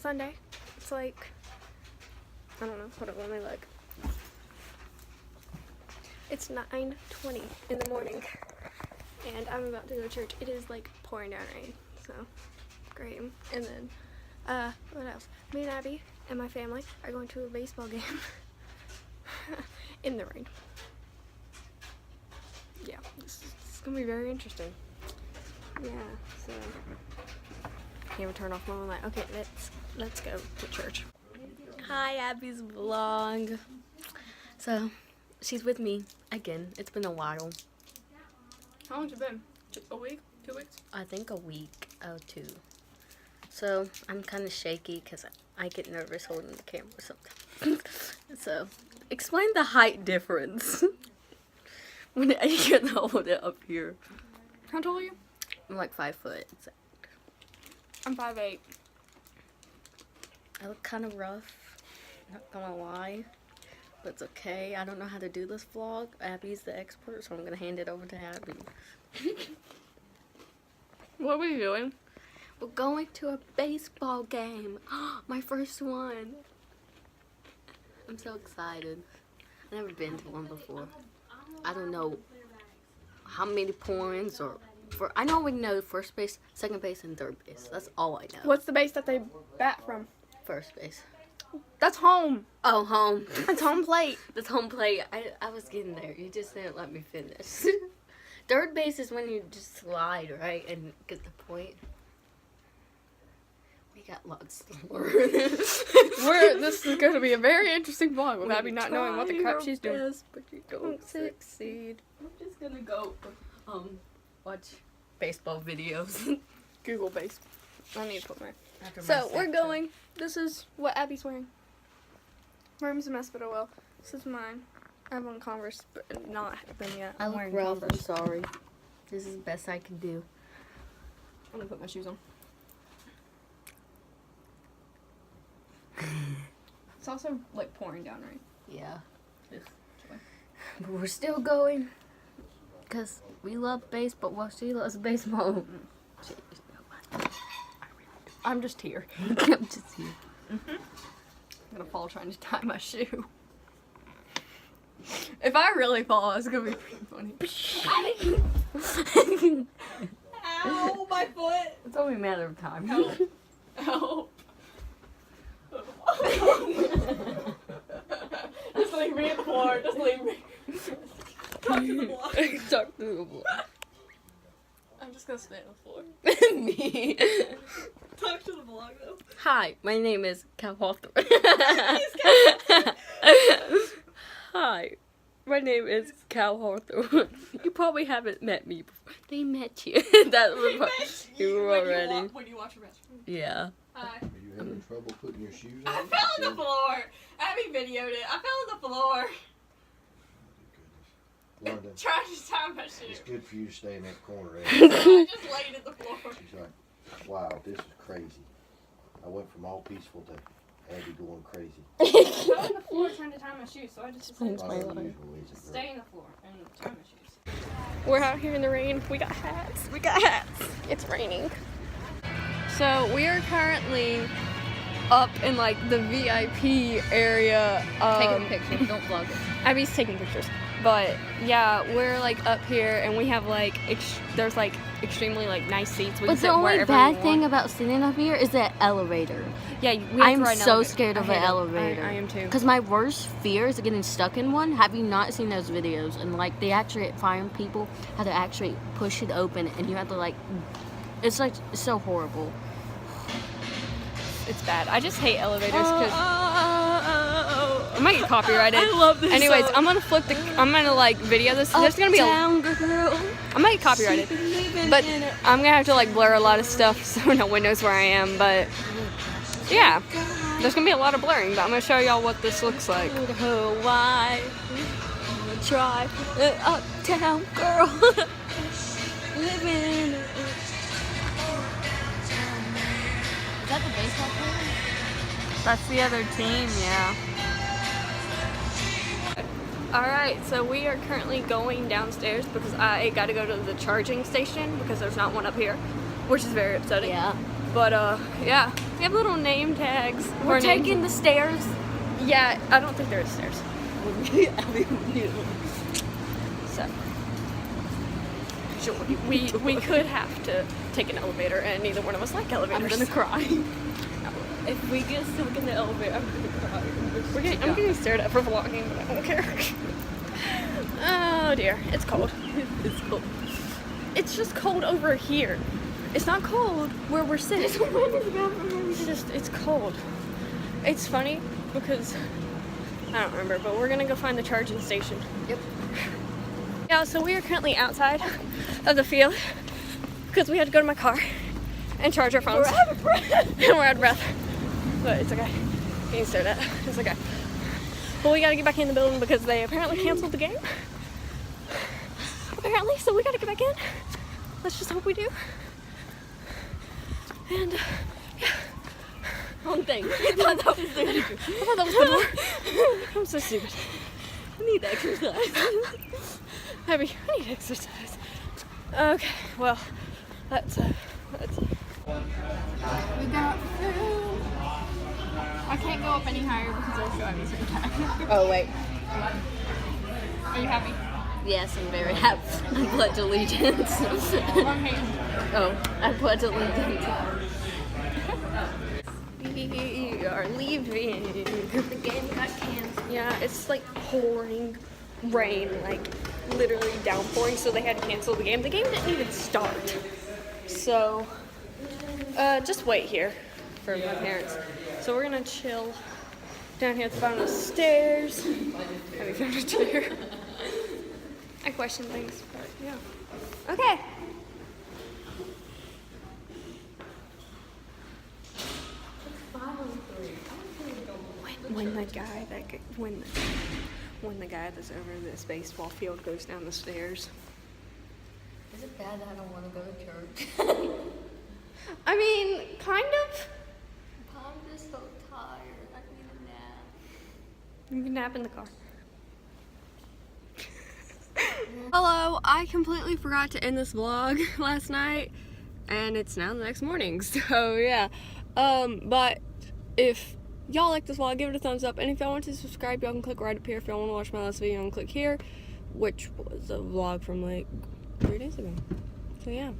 Sunday. It's like, I don't know, hold on, let me look. It's 9:20 in the morning, and I'm about to go to church. It is like pouring down rain, so great. And then, what else? Me and Abby and my family are going to a baseball game in the rain. Yeah, this is gonna be very interesting. Yeah, so can't even turn off my light. Okay, let's go to church. Hi, Abby's vlog. So she's with me again. It's been a while. How long's it been? A week? 2 weeks? I think a week or two. So I'm kind of shaky because I get nervous holding the camera sometimes. So explain the height difference when you can hold it up here. How tall are you? I'm like 5 foot. I'm 5'8". I look kind of rough, not gonna lie, but it's okay. I don't know how to do this vlog. Abby's the expert, so I'm gonna hand it over to Abby. What are we doing? We're going to a baseball game. My first one. I'm so excited. I've never been to one before. I don't know how many points or I know we know first base, second base, and third base. That's all I know. What's the base that they bat from? First base. That's home. Oh, home. That's home plate. That's home plate. I was getting there. You just didn't let me finish. Third base is when you just slide, right, and get the point. We got lots to learn. This is going to be a very interesting vlog with Abby not knowing what the crap she's doing. Best, but you don't succeed. I'm just gonna go watch baseball videos. Google base. I need to put my... So we're going. This is what Abby's wearing. My room's a mess, but oh well. This is mine. I have on Converse, but not them yet. I I'm look wearing rough. I'm Converse. sorry. This is the best I can do. I'm gonna put my shoes on. It's also like pouring down rain. Yeah. But we're still going because we love baseball. Well, she loves baseball. I'm just here. I'm just here. I'm gonna fall trying to tie my shoe. If I really fall, it's gonna be pretty funny. Ow, my foot! It's only a matter of time. Help. Help. Just leave me at the floor. Just leave me. Talk to the block. Talk to the block. I'm just gonna stay on the floor. Me. Talk to the block though. Hi, my name is Cal Hawthorne. Hi, my name is Cal Hawthorne. You probably haven't met me before. They met you. That was you were already. When you watch your best friend. Yeah. Hi. Are you having trouble putting your shoes on? I fell on the floor. Abby videoed it. I fell on the floor. London, Trying to tie my shoe. it's good for you to stay in that corner. I just laid at the floor. She's like, wow, this is crazy. I went from all peaceful to Abby going crazy. I fell on the floor trying to tie my shoes, so I just Explains decided my to life. stay on the floor and tie my shoes. We're out here in the rain. We got hats. We got hats. It's raining. So we are currently up in like the VIP area. Taking pictures. Don't vlog it. Abby's taking pictures. But yeah, we're like up here and we have like there's like extremely like nice seats. We can But the sit only wherever bad we thing want. about sitting up here is that elevator. Yeah, we have to I'm ride an so elevator. scared of I an hate it. elevator. I am too. Because my worst fear is getting stuck in one. Have you not seen those videos? And like they actually find people how to actually push it open and you have to like, it's like so horrible. It's bad. I just hate elevators because I might get copyrighted. I love this Anyways, song. I'm gonna like video this. There's gonna be Uptown girl. I might get copyrighted, but I'm gonna have to like blur a lot of stuff so no one knows where I am. But yeah, there's gonna be a lot of blurring. But I'm gonna show y'all what this looks like. Hawaii, try uptown girl. Living. Is that the baseball player? That's the other team, yeah. Alright, so we are currently going downstairs because I gotta go to the charging station because there's not one up here, which is very upsetting. Yeah. But yeah, we have little name tags. We're taking the stairs. Yeah, I don't think there's stairs. So sure, we could have to take an elevator, and neither one of us like elevators. I'm gonna cry. If we get stuck in the elevator, I'm gonna cry. I'm getting stared at for vlogging, but I don't care. Oh dear, it's cold. It's cold. It's just cold over here. It's not cold where we're sitting. It's cold. It's funny because I don't remember, but we're gonna go find the charging station. Yep. Yeah, so we are currently outside of the field because we had to go to my car and charge our phones. We're out of breath. And we're out of breath. But it's okay. Getting stared at. It's okay. Well, we gotta get back in the building because they apparently canceled the game. Apparently, so we gotta get back in. Let's just hope we do. And yeah. Wrong thing. I thought that was the door. I'm so stupid. I need exercise. Abby, I need exercise. Okay, well, that's We got food. I can't go up any higher because I'll show every time. Oh wait. Are you happy? Yes, I'm very happy. I pledge allegiance. One hand. Oh, I pledge allegiance. we are leaving. The game got canceled. Yeah, it's like pouring rain, like literally downpouring, so they had to cancel the game. The game didn't even start. So, just wait here for my parents. So we're gonna chill down here at the bottom of the stairs. Have you found a chair? I question things, but yeah. Okay. When the guy that's over this baseball field goes down the stairs. Is it bad that I don't want to go to church? I mean, kind of. I'm just so tired. I need a nap. You can nap in the car. Hello, I completely forgot to end this vlog last night, and it's now the next morning, so yeah. But if y'all like this vlog, give it a thumbs up, and if y'all want to subscribe, y'all can click right up here. If y'all want to watch my last video, you can click here, which was a vlog from like 3 days ago. So yeah.